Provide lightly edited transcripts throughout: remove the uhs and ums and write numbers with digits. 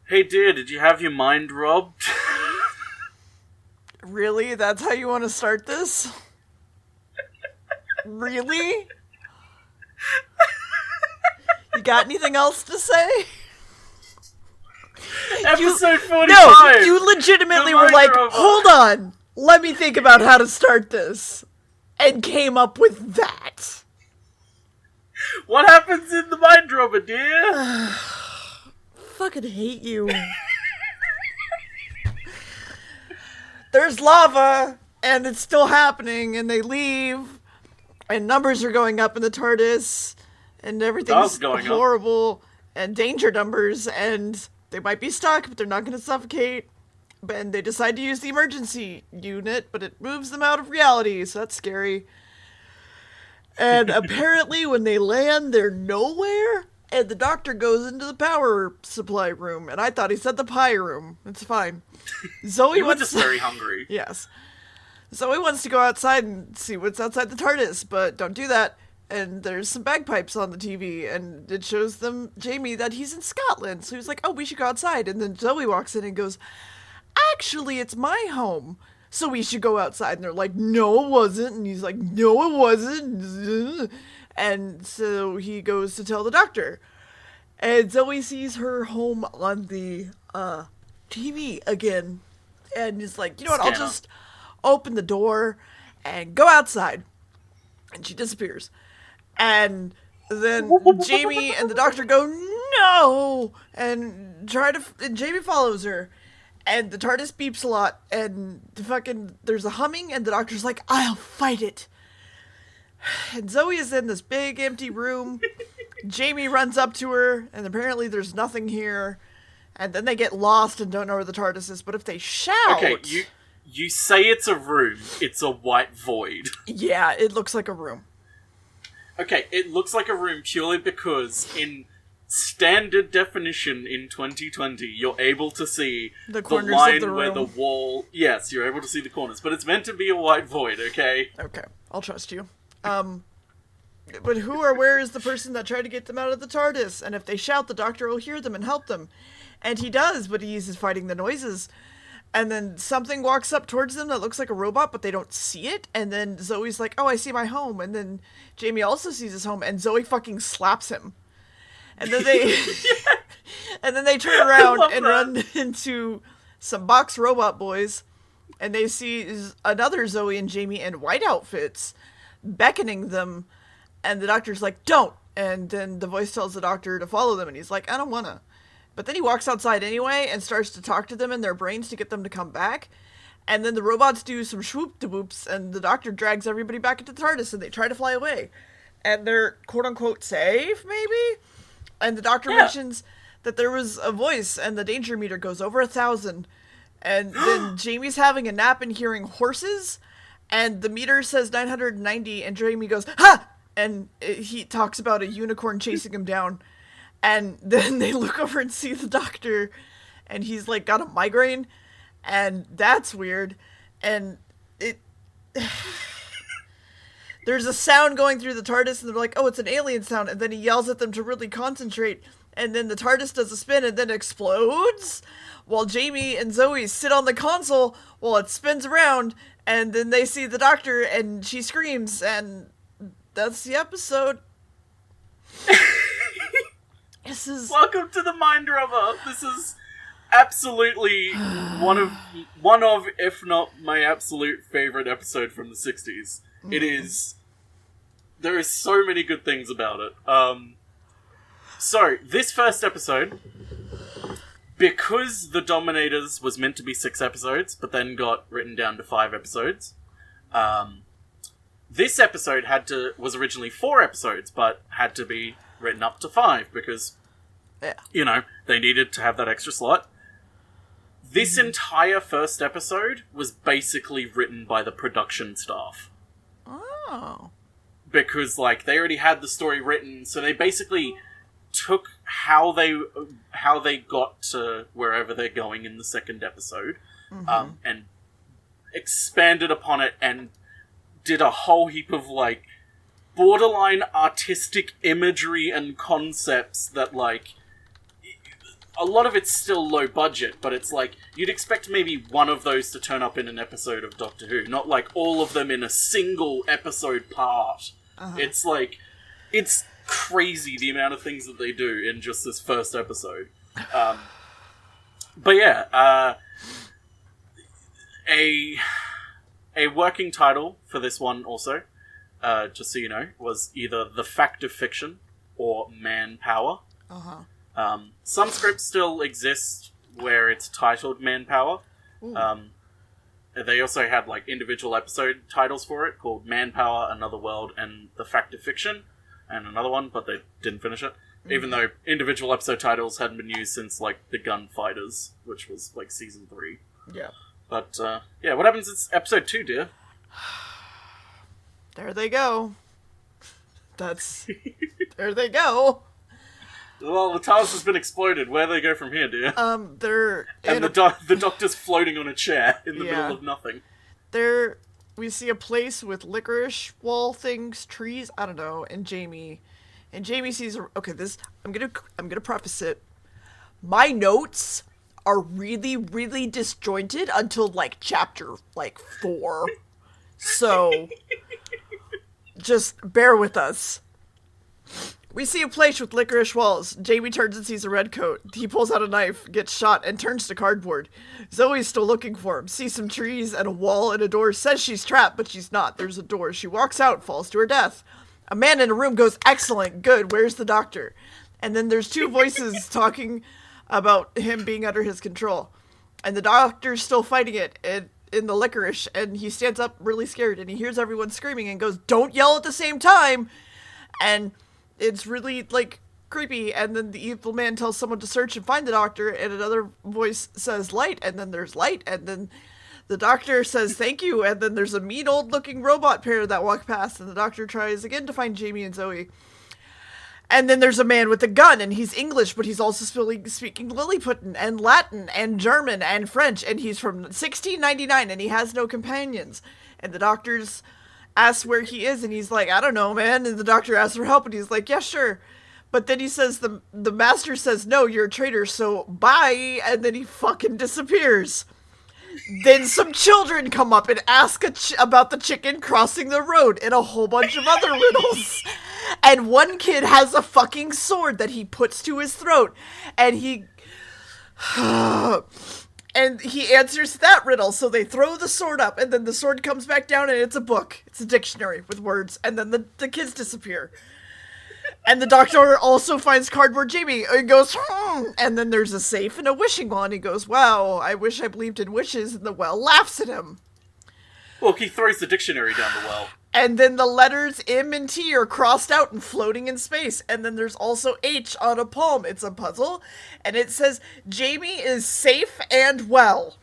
Hey dear, did you have your mind robbed? Really? That's how you want to start this? Really? You got anything else to say? Episode 45! No, you legitimately were like, robot. hold on, let me think about how to start this. And came up with that. What happens in the mind robber, dear? Fucking hate you. There's lava, and it's still happening, and they leave, and numbers are going up in the TARDIS, and everything's going horrible, and danger numbers, and they might be stuck, but they're not going to suffocate. And they decide to use the emergency unit, but it moves them out of reality, so that's scary. And apparently when they land, they're nowhere, and the doctor goes into the power supply room, and I thought he said the pie room. It's fine. Zoe You were wants just very hungry. Yes. Zoe wants to go outside and see what's outside the TARDIS, but don't do that. And there's some bagpipes on the TV, and it shows them, Jamie, that he's in Scotland. So he's like, oh, we should go outside. And then Zoe walks in and goes, actually, it's my home, so we should go outside. And they're like, no, it wasn't. And he's like, no, it wasn't. And so he goes to tell the doctor. And Zoe sees her home on the TV again. And is like, you know what, I'll just open the door and go outside. And she disappears. And then Jamie and the doctor go, no! And Jamie follows her. And the TARDIS beeps a lot. And there's a humming. And the doctor's like, I'll fight it. And Zoe is in this big empty room. Jamie runs up to her. And apparently there's nothing here. And then they get lost and don't know where the TARDIS is. But if they shout... Okay, you say it's a room. It's a white void. Yeah, it looks like a room. Okay, it looks like a room purely because in standard definition in 2020, you're able to see the corners line of the room. where the wall... Yes, you're able to see the corners, but it's meant to be a white void, okay? Okay, I'll trust you. But who or where is the person that tried to get them out of the TARDIS? And if they shout, the doctor will hear them and help them. And he does, but he's fighting the noises. And then something walks up towards them that looks like a robot, but they don't see it. And then Zoe's like, oh, I see my home. And then Jamie also sees his home, and Zoe fucking slaps him. And then they and then they turn around and run into some box robot boys, and they see another Zoe and Jamie in white outfits beckoning them, and the doctor's like, don't. And then the voice tells the doctor to follow them, and he's like, I don't wanna. But then he walks outside anyway and starts to talk to them in their brains to get them to come back. And then the robots do some swoop-de-whoops, and the doctor drags everybody back into the TARDIS, and they try to fly away. And they're, quote-unquote, safe, maybe? And the doctor mentions that there was a voice, and the danger meter goes over 1,000. And then Jamie's having a nap and hearing horses, and the meter says 990, and Jamie goes, ha! And he talks about a unicorn chasing him down. And then they look over and see the doctor, and he's, like, got a migraine, and that's weird. And there's a sound going through the TARDIS, and they're like, oh, it's an alien sound, and then he yells at them to really concentrate, and then the TARDIS does a spin and then explodes, while Jamie and Zoe sit on the console while it spins around, and then they see the doctor, and she screams, and that's the episode. Welcome to the Mind Robber. This is absolutely one of, if not my absolute favorite episode from the 60s. It is. There is so many good things about it. So this first episode, because The Dominators was meant to be 6 episodes, but then got written down to 5 episodes. This episode was originally 4 episodes, but had to be written up to 5 because, you know, they needed to have that extra slot. This entire first episode was basically written by the production staff. Oh. Because, like, they already had the story written, so they basically took how they got to wherever they're going in the second episode, and expanded upon it and did a whole heap of, like, borderline artistic imagery and concepts that, like, a lot of it's still low budget, but it's like, you'd expect maybe one of those to turn up in an episode of Doctor Who, not like all of them in a single episode part. It's like, it's crazy the amount of things that they do in just this first episode. But yeah, a working title for this one also, just so you know, was either The Fact of Fiction or Manpower. Some scripts still exist where it's titled Manpower. They also had like individual episode titles for it called Manpower, Another World, and The Fact of Fiction, and another one, but they didn't finish it. Even though individual episode titles hadn't been used since like The Gunfighters, which was like season 3. Yeah. But yeah, what happens in episode 2, dear? There they go. There they go. Well, the TARDIS has been exploded. Where do they go from here, dear? They're and the Doctor's floating on a chair in the middle of nothing. We see a place with licorice wall things, trees, I don't know, and Jamie sees I'm gonna preface it. My notes are really, really disjointed until like chapter 4. So just bear with us. We see a place with licorice walls. Jamie turns and sees a redcoat. He pulls out a knife, gets shot, and turns to cardboard. Zoe's still looking for him. Sees some trees and a wall and a door. Says she's trapped, but she's not. There's a door. She walks out, falls to her death. A man in a room goes, "Excellent, good, where's the doctor?" And then there's two voices talking about him being under his control. And the doctor's still fighting it in the licorice, and he stands up really scared, and he hears everyone screaming and goes, "Don't yell at the same time!" And it's really, like, creepy, and then the evil man tells someone to search and find the doctor, and another voice says light, and then there's light, and then the doctor says thank you, and then there's a mean old-looking robot pair that walk past, and the doctor tries again to find Jamie and Zoe. And then there's a man with a gun, and he's English, but he's also speaking Lilliputian, and Latin, and German, and French, and he's from 1699, and he has no companions. And the doctor's asks where he is, and he's like, "I don't know, man." And the doctor asks for help, and he's like, "Yeah, sure." But then he says, the master says, "No, you're a traitor, so bye," and then he fucking disappears. Then some children come up and ask about the chicken crossing the road and a whole bunch of other riddles. And one kid has a fucking sword that he puts to his throat, and he answers that riddle, so they throw the sword up, and then the sword comes back down, and it's a book. It's a dictionary with words, and then the kids disappear. And the doctor also finds cardboard Jamie, and goes, and then there's a safe and a wishing well, and he goes, "Wow, I wish I believed in wishes," and the well laughs at him. Well, he throws the dictionary down the well. And then the letters M and T are crossed out and floating in space. And then there's also H on a palm. It's a puzzle. And it says, "Jamie is safe and well."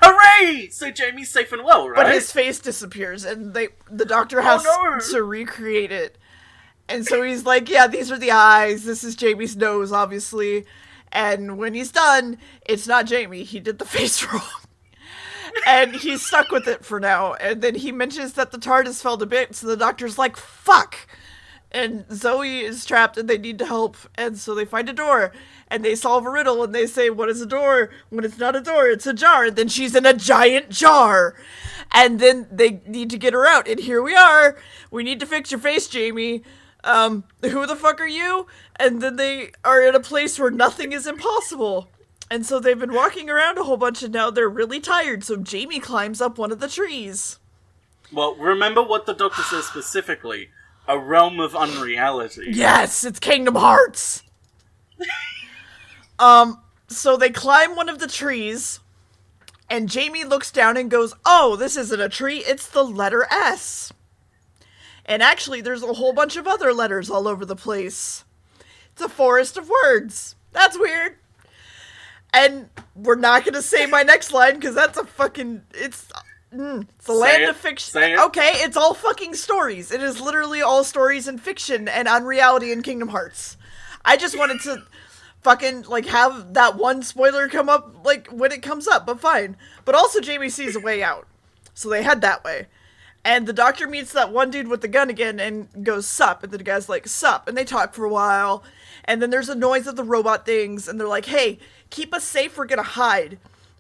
Hooray! So Jamie's safe and well, right? But his face disappears, and the doctor has to recreate it. And so he's like, "Yeah, these are the eyes. This is Jamie's nose, obviously." And when he's done, it's not Jamie. He did the face wrong. And he's stuck with it for now. And then he mentions that the TARDIS fell to bits, and the doctor's like, "Fuck!" And Zoe is trapped, and they need to help. And so they find a door, and they solve a riddle, and they say, "What is a door?" When it's not a door, it's a jar. And then she's in a giant jar. And then they need to get her out. And here we are. "We need to fix your face, Jamie. Who the fuck are you?" And then they are in a place where nothing is impossible. And so they've been walking around a whole bunch, and now they're really tired, so Jamie climbs up one of the trees. Well, remember what the doctor says specifically. A realm of unreality. Yes, it's Kingdom Hearts! So they climb one of the trees, and Jamie looks down and goes, "Oh, this isn't a tree, it's the letter S." And actually, there's a whole bunch of other letters all over the place. It's a forest of words. That's weird. And we're not gonna say my next line, because that's a fucking... It's a land of fiction. Say it. Okay, it's all fucking stories. It is literally all stories and fiction and unreality in Kingdom Hearts. I just wanted to fucking, like, have that one spoiler come up, like, when it comes up, but fine. But also Jamie sees a way out. So they head that way. And the doctor meets that one dude with the gun again and goes, sup. And the guy's like, sup. And they talk for a while. And then there's a noise of the robot things. And they're like, hey, keep us safe. We're going to hide.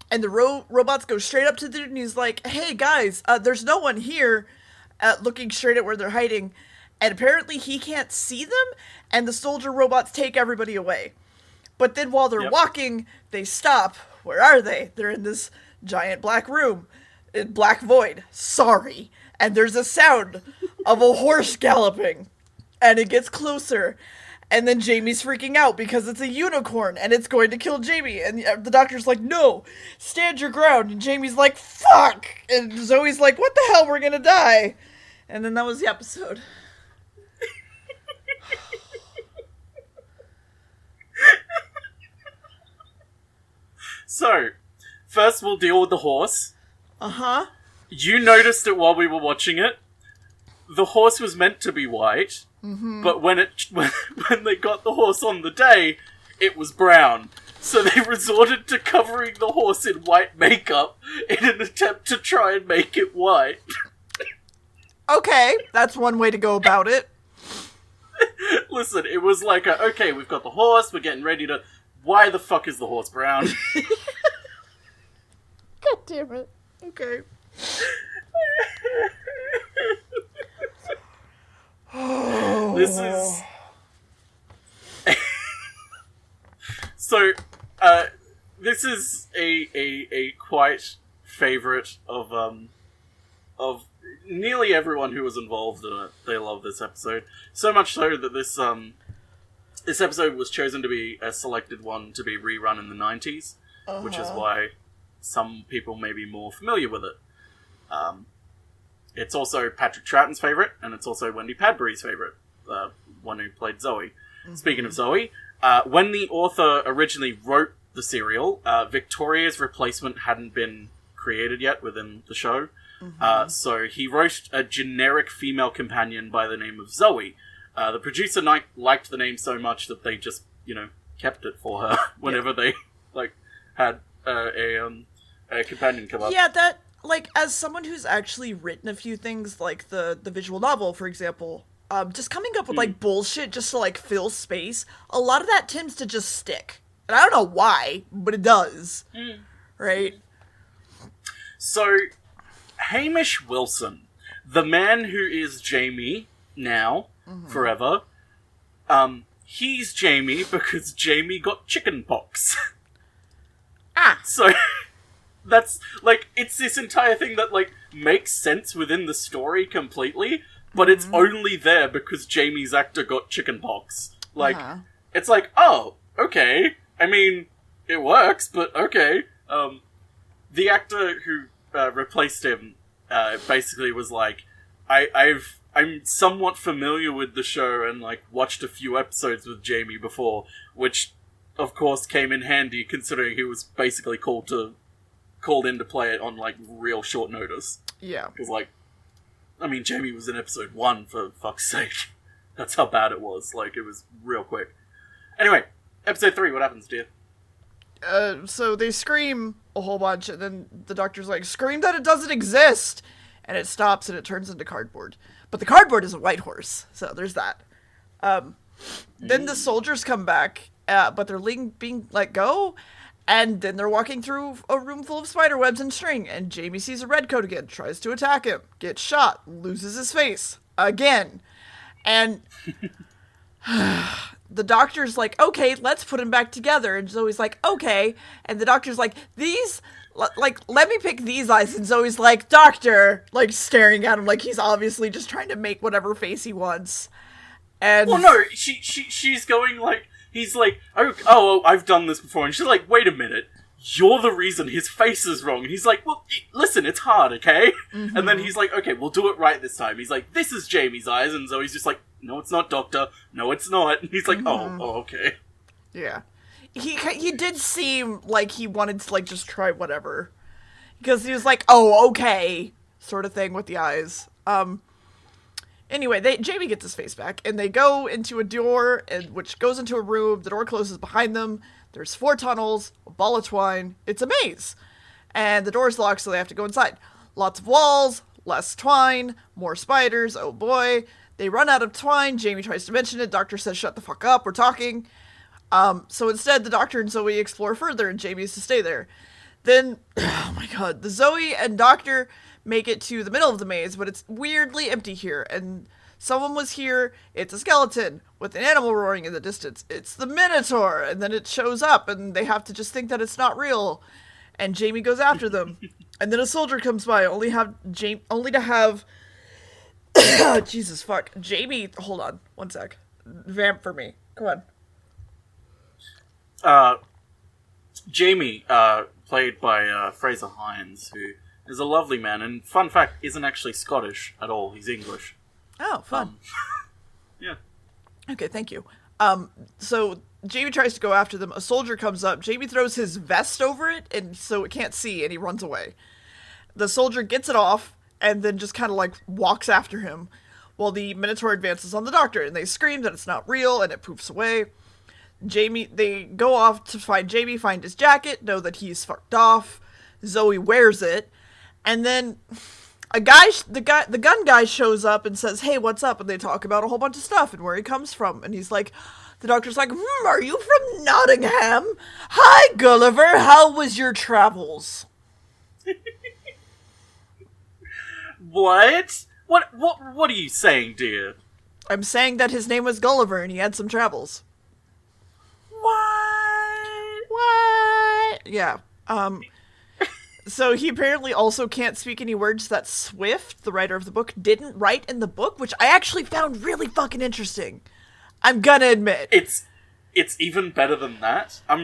And the robots go straight up to the dude. And he's like, hey, guys, there's no one here, looking straight at where they're hiding. And apparently he can't see them. And the soldier robots take everybody away. But then while they're walking, they stop. Where are they? They're in this giant black room. Black void. Sorry. And there's a sound of a horse galloping. And it gets closer. And then Jamie's freaking out because it's a unicorn and it's going to kill Jamie. And the doctor's like, no, stand your ground. And Jamie's like, fuck. And Zoe's like, what the hell? We're going to die. And then that was the episode. So, first we'll deal with the horse. Uh-huh. You noticed it while we were watching it. The horse was meant to be white, but when they got the horse on the day, it was brown. So they resorted to covering the horse in white makeup in an attempt to try and make it white. Okay, that's one way to go about it. Listen, it was like, okay, we've got the horse, we're getting ready to... Why the fuck is the horse brown? God damn it. Okay. This is... So, this is a quite favourite of nearly everyone who was involved in it. They love this episode. So much so that this episode was chosen to be a selected one to be rerun in the 90s, which is why some people may be more familiar with it. It's also Patrick Troughton's favourite, and it's also Wendy Padbury's favourite, the one who played Zoe. Speaking of Zoe, when the author originally wrote the serial, Victoria's replacement hadn't been created yet within the show. So he wrote a generic female companion by the name of Zoe. The producer liked the name so much that they just, kept it for her whenever they, had a companion come up. Yeah, that, as someone who's actually written a few things, like the visual novel, for example, just coming up with, bullshit just to, fill space, a lot of that tends to just stick. And I don't know why, but it does. Right? So, Hamish Wilson, the man who is Jamie now, forever, he's Jamie because Jamie got chicken pox. So, that's, it's this entire thing that, makes sense within the story completely, but it's only there because Jamie's actor got chicken pox. It's like, oh, okay. I mean, it works, but okay. The actor who replaced him basically was like, I'm somewhat familiar with the show and, watched a few episodes with Jamie before, which, of course, came in handy considering he was basically called in to play it on, real short notice. Yeah. Because, Jamie was in episode 1, for fuck's sake. That's how bad it was. It was real quick. Anyway, episode 3, what happens, dear? So they scream a whole bunch, and then the doctor's like, scream that it doesn't exist! And it stops, and it turns into cardboard. But the cardboard is a white horse, so there's that. Then the soldiers come back, but they're being let go, and then they're walking through a room full of spider webs and string, and Jamie sees a redcoat again, tries to attack him, gets shot, loses his face, again. And the doctor's like, okay, let's put him back together. And Zoe's like, okay. And the doctor's like, let me pick these eyes. And Zoe's like, doctor, staring at him like he's obviously just trying to make whatever face he wants. And well, no, she's going he's like, oh, I've done this before. And she's like, wait a minute, you're the reason his face is wrong. And he's like, well, listen, it's hard, okay? And then he's like, okay, we'll do it right this time. He's like, this is Jamie's eyes. And Zoe's just like, no, it's not, doctor. No, it's not. And he's like, oh, okay. Yeah. He did seem like he wanted to, just try whatever. Because he was like, oh, okay, sort of thing with the eyes. Anyway, Jamie gets his face back, and they go into a door, which goes into a room. The door closes behind them. There's 4 tunnels, a ball of twine. It's a maze. And the door's locked, so they have to go inside. Lots of walls, less twine, more spiders, oh boy. They run out of twine, Jamie tries to mention it, Doctor says shut the fuck up, we're talking. So instead, the Doctor and Zoe explore further, and Jamie is to stay there. Then, oh my god, the Zoe and Doctor make it to the middle of the maze, but it's weirdly empty here, and someone was here, it's a skeleton, with an animal roaring in the distance. It's the Minotaur, and then it shows up, and they have to just think that it's not real, and Jamie goes after them. And then a soldier comes by, only to have... Jesus fuck. Jamie, hold on, one sec. Vamp for me. Come on. Jamie, played by Fraser Hines, who is a lovely man, and fun fact, isn't actually Scottish at all, he's English. Oh, fun. Yeah. Okay, thank you. So Jamie tries to go after them, a soldier comes up, Jamie throws his vest over it, and so it can't see, and he runs away. The soldier gets it off, and then just kind of like walks after him, while the Minotaur advances on the Doctor, and they scream that it's not real, and it poofs away. They go off to find Jamie, find his jacket, know that he's fucked off. Zoe wears it, and then the gun guy shows up and says, "Hey, what's up?" And they talk about a whole bunch of stuff and where he comes from. And he's like, the Doctor's like, "Are you from Nottingham? Hi, Gulliver. How was your travels?" What? What are you saying, dear? I'm saying that his name was Gulliver and he had some travels. What? Yeah. So he apparently also can't speak any words that Swift, the writer of the book, didn't write in the book, which I actually found really fucking interesting. I'm gonna admit. It's even better than that. I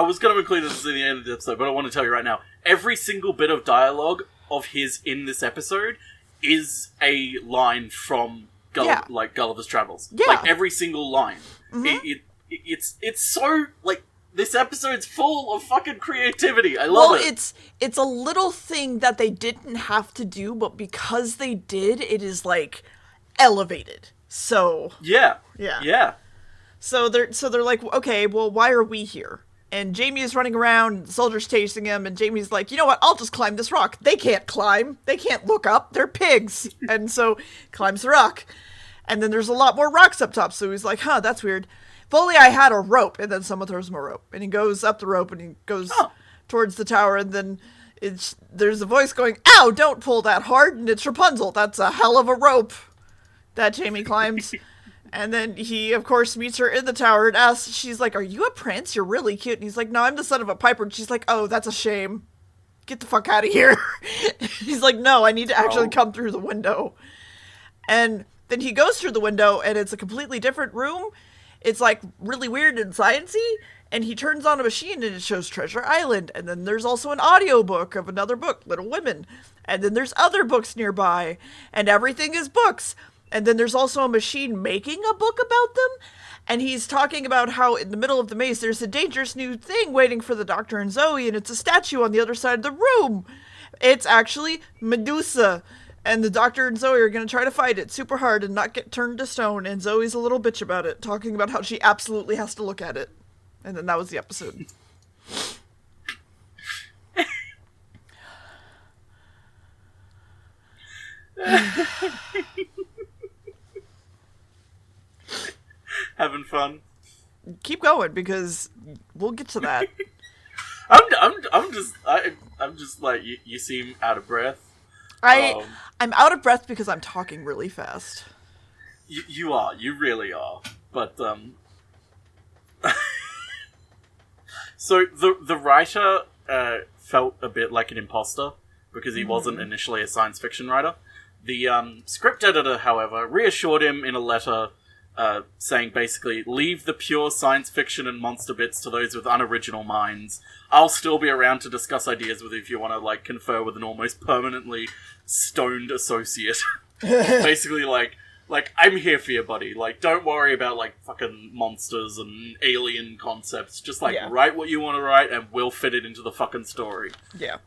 was gonna include this at the end of the episode, but I want to tell you right now. Every single bit of dialogue of his in this episode is a line from Gulliver's Travels. Yeah. Like, every single line. Mm-hmm. It's so, like, this episode's full of fucking creativity. I love it. It's a little thing that they didn't have to do, but because they did, it is, like, elevated. So... Yeah. So they're like, okay, well, why are we here? And Jamie is running around, the soldier's chasing him, and Jamie's like, you know what, I'll just climb this rock. They can't climb. They can't look up. They're pigs. And so, climbs the rock. And then there's a lot more rocks up top, so he's like, that's weird. If only I had a rope. And then someone throws him a rope. And he goes up the rope, and he goes towards the tower, and then there's a voice going, ow, don't pull that hard, and it's Rapunzel. That's a hell of a rope that Jamie climbs. And then he, of course, meets her in the tower and asks, she's like, are you a prince? You're really cute. And he's like, no, I'm the son of a piper. And she's like, oh, that's a shame. Get the fuck out of here. He's like, no, I need to actually come through the window. And then he goes through the window, and it's a completely different room. It's, like, really weird and sciencey. And he turns on a machine, and it shows Treasure Island. And then there's also an audiobook of another book, Little Women. And then there's other books nearby. And everything is books. And then there's also a machine making a book about them. And he's talking about how in the middle of the maze, there's a dangerous new thing waiting for the Doctor and Zoe. And it's a statue on the other side of the room. It's actually Medusa. And the Doctor and Zoe are going to try to fight it super hard and not get turned to stone. And Zoe's a little bitch about it, talking about how she absolutely has to look at it. And then that was the episode. Having fun. Keep going, because we'll get to that. I'm just like, you seem out of breath. I'm out of breath because I'm talking really fast. You are. You really are. But so the writer felt a bit like an imposter because he wasn't initially a science fiction writer. The script editor, however, reassured him in a letter saying basically, leave the pure science fiction and monster bits to those with unoriginal minds. I'll still be around to discuss ideas with you if you want to, like, confer with an almost permanently stoned associate. Basically, like, I'm here for you, buddy. Like, don't worry about, like, fucking monsters and alien concepts. Just, like, write what you want to write and we'll fit it into the fucking story. Yeah.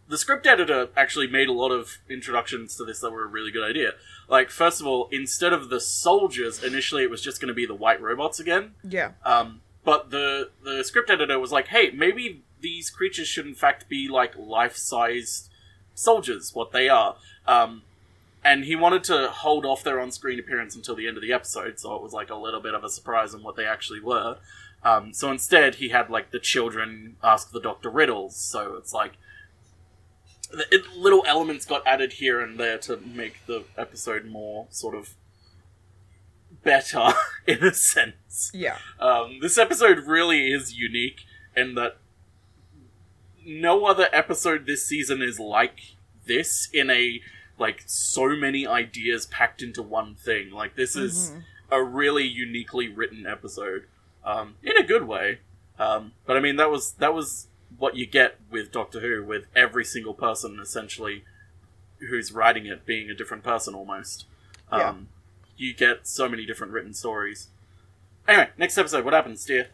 The script editor actually made a lot of introductions to this that were a really good idea. Like, first of all, instead of the soldiers, initially it was just going to be the white robots again. Yeah. But the script editor was like, hey, maybe these creatures should in fact be, like, life-sized soldiers, what they are. And he wanted to hold off their on-screen appearance until the end of the episode, so it was like a little bit of a surprise on what they actually were. So instead, he had like the children ask the Doctor riddles, so it's like little elements got added here and there to make the episode more sort of better, in a sense. Yeah. This episode really is unique in that no other episode this season is like this in a, like, so many ideas packed into one thing. Like, this is a really uniquely written episode, in a good way. But I mean, that was what you get with Doctor Who, with every single person, essentially, who's writing it being a different person, almost. Yeah. You get so many different written stories. Anyway, next episode, what happens, dear?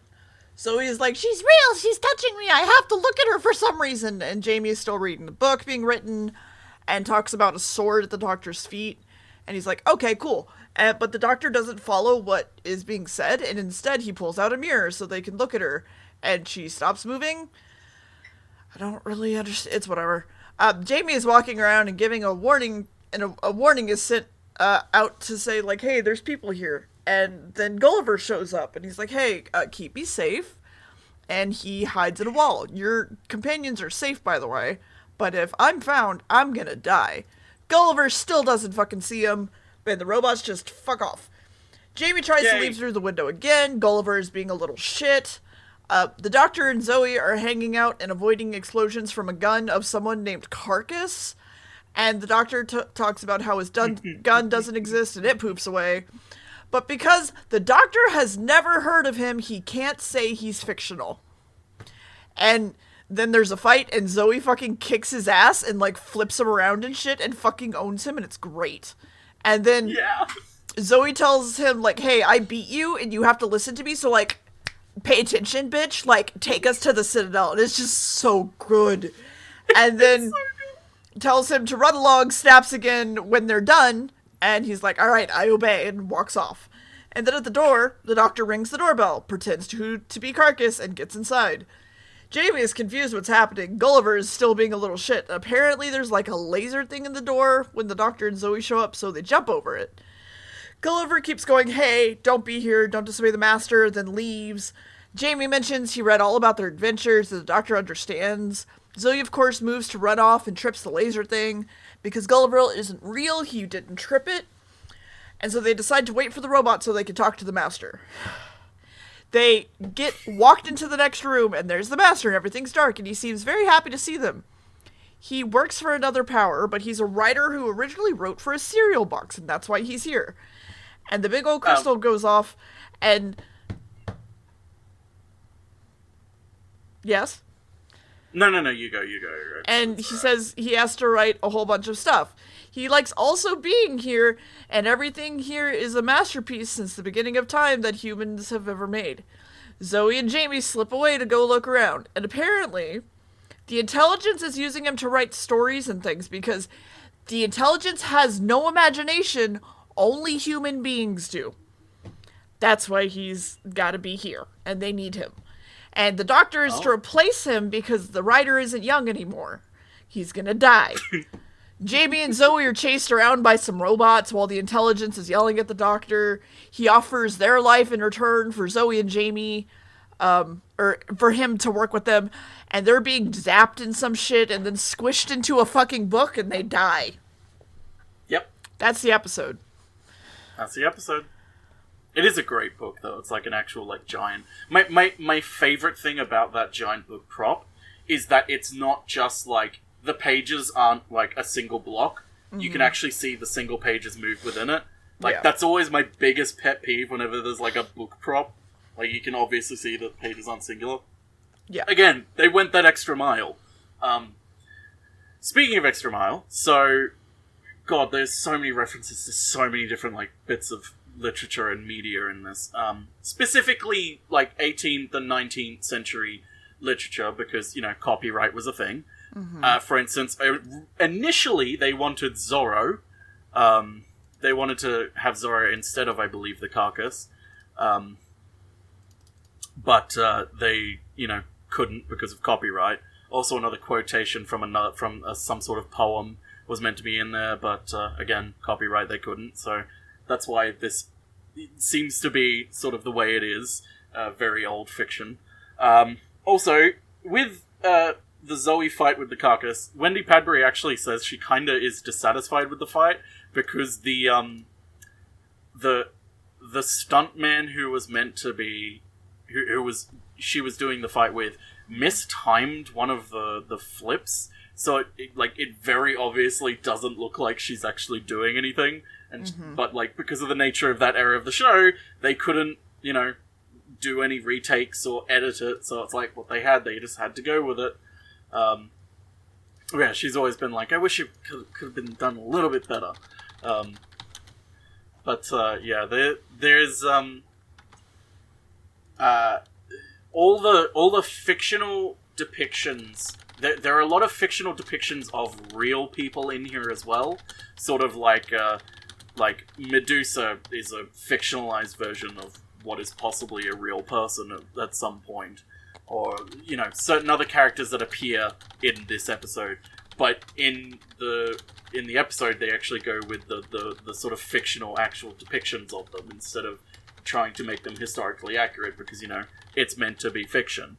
So he's like, she's real, she's touching me, I have to look at her for some reason. And Jamie is still reading the book being written and talks about a sword at the Doctor's feet. And he's like, okay, cool. But the Doctor doesn't follow what is being said, and instead he pulls out a mirror so they can look at her. And she stops moving. I don't really understand. It's whatever. Jamie is walking around and giving a warning, and a warning is sent out to say, like, hey, there's people here. And then Gulliver shows up, and he's like, hey, keep me safe. And he hides in a wall. Your companions are safe, by the way, but if I'm found, I'm gonna die. Gulliver still doesn't fucking see him, and the robots just fuck off. Jamie tries to leave through the window again. Gulliver is being a little shit. The Doctor and Zoe are hanging out and avoiding explosions from a gun of someone named Carcass. And the Doctor talks about how his gun doesn't exist and it poops away. But because the Doctor has never heard of him, he can't say he's fictional. And then there's a fight and Zoe fucking kicks his ass and, like, flips him around and shit and fucking owns him, and it's great. And then Zoe tells him, like, hey, I beat you and you have to listen to me, so, like, pay attention, bitch. Like, take us to the Citadel. And it's just so good. And then tells him to run along, snaps again when they're done. And he's like, all right, I obey, and walks off. And then at the door, the Doctor rings the doorbell, pretends to be Carcass, and gets inside. Jamie is confused what's happening. Gulliver is still being a little shit. Apparently there's like a laser thing in the door when the Doctor and Zoe show up, so they jump over it. Gulliver keeps going, hey, don't be here, don't disobey the Master, then leaves. Jamie mentions he read all about their adventures, and the Doctor understands. Zoe, of course, moves to run off and trips the laser thing. Because Gulliver isn't real, he didn't trip it. And so they decide to wait for the robot so they can talk to the Master. They get walked into the next room, and there's the Master, and everything's dark, and he seems very happy to see them. He works for another power, but he's a writer who originally wrote for a cereal box, and that's why he's here. And the big old crystal goes off, and... Yes? No, you go. And he says he has to write a whole bunch of stuff. He likes also being here, and everything here is a masterpiece since the beginning of time that humans have ever made. Zoe and Jamie slip away to go look around, and apparently, the intelligence is using him to write stories and things, because the intelligence has no imagination, only human beings do. That's why he's gotta be here, and they need him. And the Doctor is to replace him because the writer isn't young anymore. He's gonna die. Jamie and Zoe are chased around by some robots while the intelligence is yelling at the Doctor. He offers their life in return for Zoe and Jamie, or for him to work with them. And they're being zapped in some shit and then squished into a fucking book and they die. Yep. That's the episode. It is a great book, though. It's like an actual, like, giant... My favorite thing about that giant book prop is that it's not just, like, the pages aren't, like, a single block. Mm-hmm. You can actually see the single pages move within it. Like, that's always my biggest pet peeve whenever there's, like, a book prop. Like, you can obviously see that the pages aren't singular. Yeah. Again, they went that extra mile. Speaking of extra mile, so... God, there's so many references to so many different, like, bits of literature and media in this. Specifically, like, 18th and 19th century literature, because, you know, copyright was a thing. Mm-hmm. For instance, initially they wanted Zorro. They wanted to have Zorro instead of, I believe, the Carcass. But they, you know, couldn't because of copyright. Also, another quotation from some sort of poem was meant to be in there, but again, copyright, they couldn't. So that's why this seems to be sort of the way it is. Very old fiction. Also, with the Zoe fight with the carcass, Wendy Padbury actually says she kinda is dissatisfied with the fight because the stuntman who was meant to be, she was doing the fight with, mistimed one of the flips, so it very obviously doesn't look like she's actually doing anything, and but because of the nature of that era of the show, they couldn't do any retakes or edit it, so it's like what they just had to go with it. Yeah, she's always been like, I wish it could have been done a little bit better. But yeah, there's all the fictional depictions. There are a lot of fictional depictions of real people in here as well. Sort of like Medusa is a fictionalized version of what is possibly a real person at some point, or certain other characters that appear in this episode. But in the episode, they actually go with the sort of fictional actual depictions of them instead of trying to make them historically accurate because it's meant to be fiction.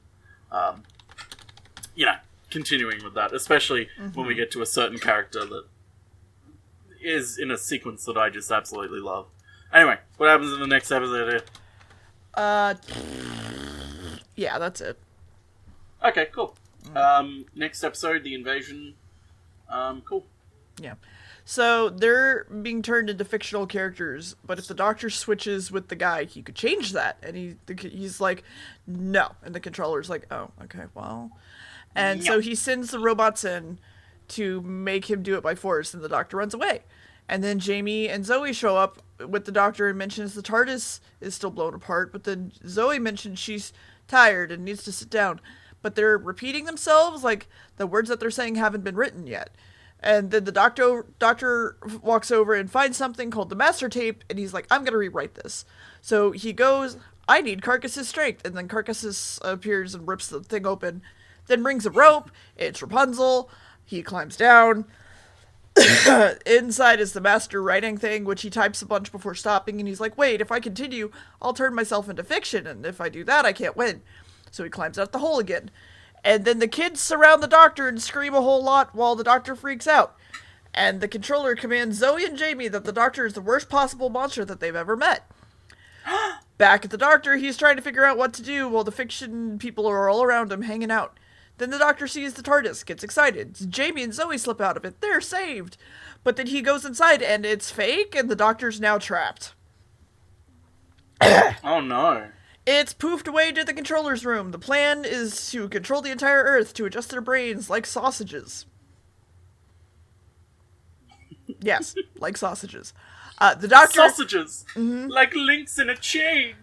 Continuing with that, especially when we get to a certain character that is in a sequence that I just absolutely love. Anyway, what happens in the next episode here? Yeah, that's it. Okay, cool. Next episode, the invasion. Cool. Yeah. So they're being turned into fictional characters, but if the Doctor switches with the guy, he could change that. And he's like, no. And the controller's like, oh, okay, well. And so he sends the robots in to make him do it by force, and the Doctor runs away. And then Jamie and Zoe show up with the Doctor and mentions the TARDIS is still blown apart, but then Zoe mentions she's tired and needs to sit down. But they're repeating themselves, like the words that they're saying haven't been written yet. And then the doctor walks over and finds something called the master tape, and he's like, I'm going to rewrite this. So he goes, I need Carcass's strength. And then Carcass appears and rips the thing open, then brings a rope. It's Rapunzel. He climbs down. Inside is the master writing thing, which he types a bunch before stopping, and he's like, wait, if I continue, I'll turn myself into fiction, and if I do that, I can't win. So he climbs out the hole again. And then the kids surround the Doctor and scream a whole lot while the Doctor freaks out. And the controller commands Zoe and Jamie that the Doctor is the worst possible monster that they've ever met. Back at the Doctor, he's trying to figure out what to do while the fiction people are all around him hanging out. Then the Doctor sees the TARDIS, gets excited. Jamie and Zoe slip out of it. They're saved. But then he goes inside and it's fake and the Doctor's now trapped. Oh no. It's poofed away to the controller's room. The plan is to control the entire Earth to adjust their brains like sausages. Yes, like sausages. The Doctor... Sausages! Mm-hmm. Like links in a chain!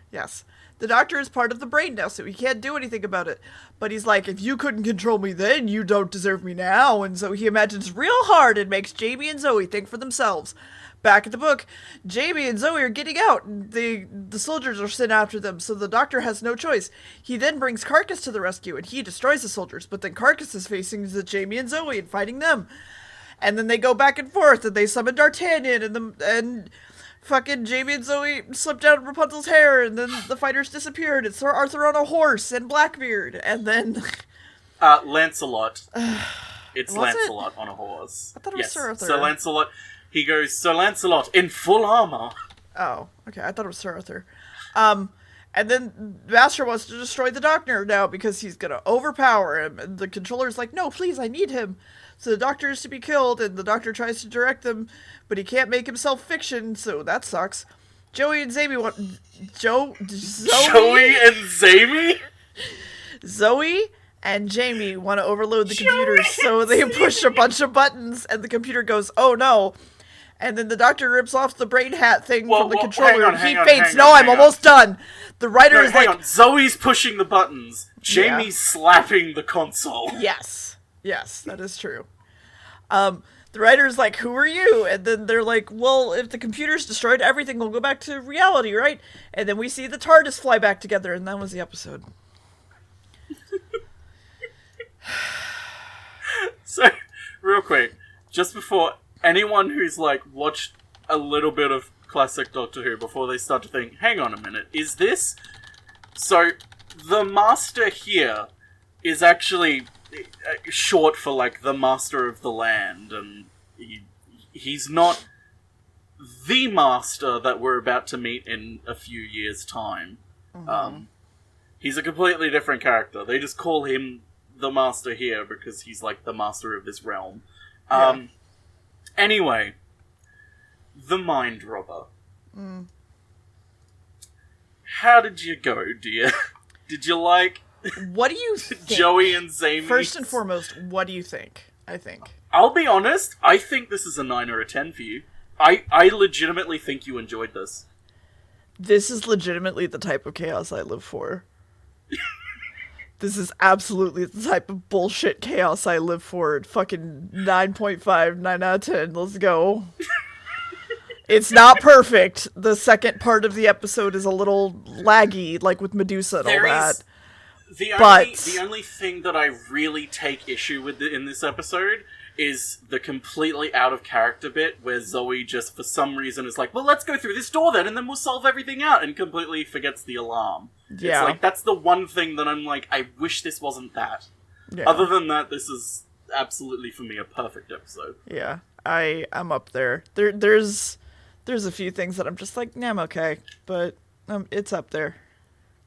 Yes. The Doctor is part of the brain now, so he can't do anything about it. But he's like, if you couldn't control me then, you don't deserve me now. And so he imagines real hard and makes Jamie and Zoe think for themselves. Back at the book, Jamie and Zoe are getting out. The soldiers are sent after them, so the Doctor has no choice. He then brings Carcass to the rescue, and he destroys the soldiers. But then Carcass is facing the Jamie and Zoe and fighting them. And then they go back and forth, and they summon D'Artagnan, and fucking Jamie and Zoe slipped out of Rapunzel's hair, and then the fighters disappeared. It's Sir Arthur on a horse, and Blackbeard, and then... Lancelot. It's Lancelot on a horse. I thought it was Sir Arthur. Sir Lancelot... He goes, Sir Lancelot, in full armor. Oh, okay. I thought it was Sir Arthur. And then Master wants to destroy the Doctor now because he's going to overpower him. And the controller's like, no, please, I need him. So the Doctor is to be killed, and the Doctor tries to direct them, but he can't make himself fiction, so that sucks. Joey and Zoe want... Joey and Jamie? Zoe and Jamie want to overload the computers, so they push a bunch of buttons, and the computer goes, oh no. And then the Doctor rips off the brain hat thing from the controller. He faints. No, I'm almost done. The writer is like... Zoe's pushing the buttons. Jamie's slapping the console. Yes. Yes, that is true. The writer's like, who are you? And then they're like, well, if the computer's destroyed, everything will go back to reality, right? And then we see the TARDIS fly back together, and that was the episode. So, real quick, just before anyone who's, like, watched a little bit of classic Doctor Who, before they start to think, hang on a minute, is this... So, the Master here is actually short for, like, the Master of the Land, and he's not the Master that we're about to meet in a few years' time. Mm-hmm. He's a completely different character. They just call him the Master here because he's, like, the Master of this realm. Anyway, the Mind Robber. Mm. How did you go, dear? Did you like... What do you think? Joey and Zamy? First and foremost, what do you think? I think. I'll be honest, I think this is a 9 or a 10 for you. I legitimately think you enjoyed this. This is legitimately the type of chaos I live for. This is absolutely the type of bullshit chaos I live for. Fucking 9.5, 9 out of 10. Let's go. It's not perfect. The second part of the episode is a little laggy, like with Medusa and all that. The only thing that I really take issue with in this episode is the completely out of character bit where Zoe just for some reason is like, well, let's go through this door then and then we'll solve everything out, and completely forgets the alarm. Yeah. It's like, that's the one thing that I'm like, I wish this wasn't that. Yeah. Other than that, this is absolutely, for me, a perfect episode. Yeah, I'm up there. There's a few things that I'm just like, nah, I'm okay, but it's up there.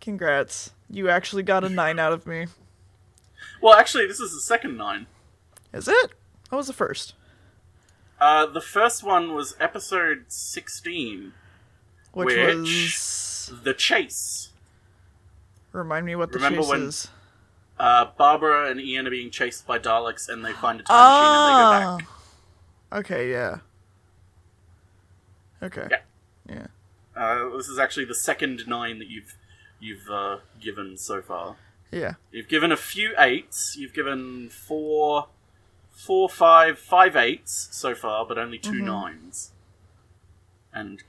Congrats. You actually got a 9 out of me. Well, actually, this is the second 9. Is it? What was the first? The first one was episode 16. Which was... The Chase. Remind me what the chase is. Barbara and Ian are being chased by Daleks and they find a time machine and they go back. Okay, yeah. Okay. Yeah. This is actually the second 9 that you've given so far. Yeah. You've given a few 8s. You've given 5 8s so far, but only 2 9s. And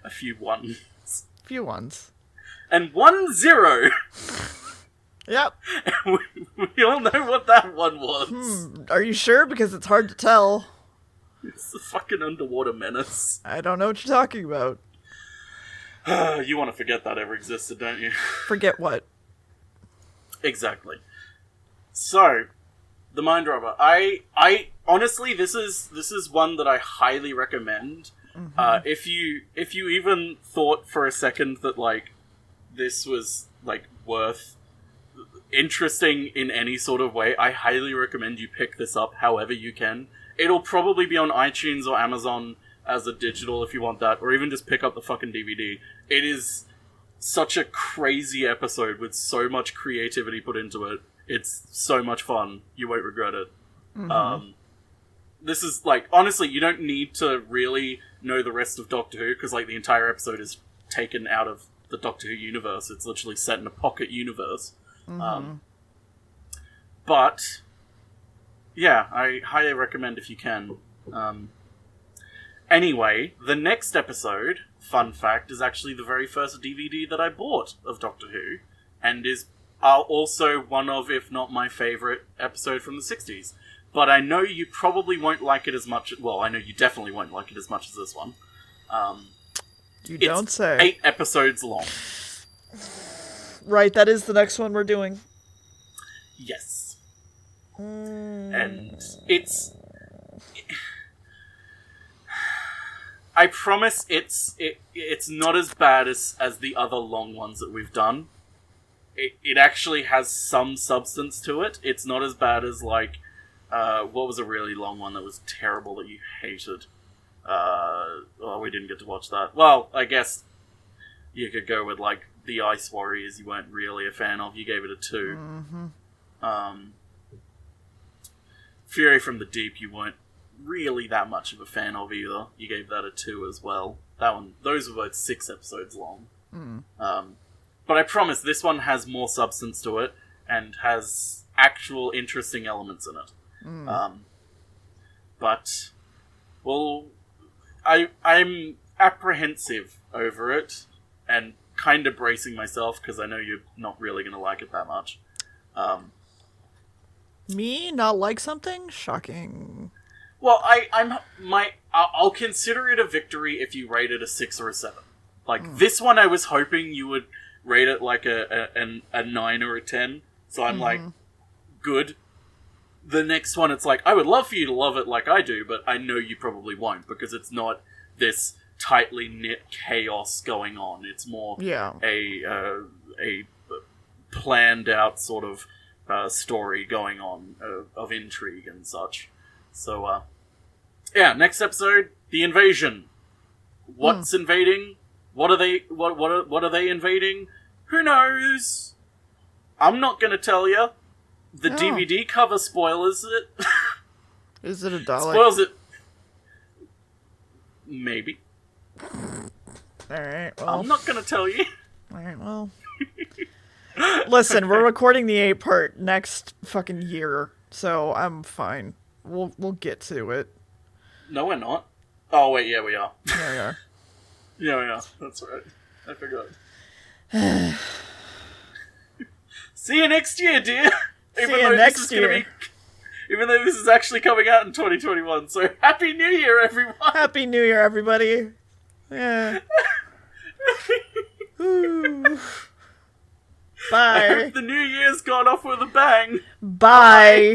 a few 1s. Few 1s. And 1 0! Yep. We all know what that one was. Are you sure? Because it's hard to tell. It's the fucking underwater menace. I don't know what you're talking about. You want to forget that ever existed, don't you? Forget what? Exactly. So, the Mind Robber. I honestly, this is one that I highly recommend. Mm-hmm. If you even thought for a second that, like, this was, like, worth interesting in any sort of way, I highly recommend you pick this up however you can. It'll probably be on iTunes or Amazon as a digital if you want that, or even just pick up the fucking DVD. It is such a crazy episode with so much creativity put into it. It's so much fun. You won't regret it. Mm-hmm. This is, like, honestly, you don't need to really know the rest of Doctor Who, because, like, the entire episode is taken out of the Doctor Who universe. It's literally set in a pocket universe. Mm-hmm. But, yeah, I highly recommend if you can. Anyway, the next episode, fun fact, is actually the very first DVD that I bought of Doctor Who, and is also one of, if not my favourite, episode from the 60s. But I know you probably won't like it as much... Well, I know you definitely won't like it as much as this one. You don't say. 8 episodes long. Right, that is the next one we're doing. Yes. And it's... I promise it's not as bad as the other long ones that we've done. It actually has some substance to it. It's not as bad as, like, what was a really long one that was terrible that you hated? We didn't get to watch that. Well, I guess you could go with, like, the Ice Warriors you weren't really a fan of. You gave it a 2. Mm-hmm. Fury from the Deep you weren't really that much of a fan of either. You gave that a 2 as well. Those were both 6 episodes long. But I promise this one has more substance to it and has actual interesting elements in it. But, well, I'm apprehensive over it and kind of bracing myself because I know you're not really going to like it that much. Me not like something? Shocking. Well, I'll consider it a victory if you rate it a 6 or a 7. Like, this one I was hoping you would rate it like a 9 or a 10. So I'm like, good. The next one, it's like, I would love for you to love it like I do, but I know you probably won't, because it's not this tightly knit chaos going on. It's more a planned out sort of story going on of intrigue and such. So, next episode, the invasion. What's invading? What are they? What are they invading? Who knows? I'm not gonna tell you. The DVD cover spoilers it. Is it a Dalek? Spoils it. Maybe. Alright, well. I'm not gonna tell you. Alright, well. Listen, we're recording the 8-part next fucking year, so I'm fine. We'll get to it. No, we're not. Oh, wait, yeah, we are. Yeah, we are. Yeah, we are. That's right. I forgot. See you next year, dear! See you next year. Even though this is actually coming out in 2021, so Happy New Year, everyone! Happy New Year, everybody! Yeah. Ooh. Bye. I hope the New Year's gone off with a bang! Bye.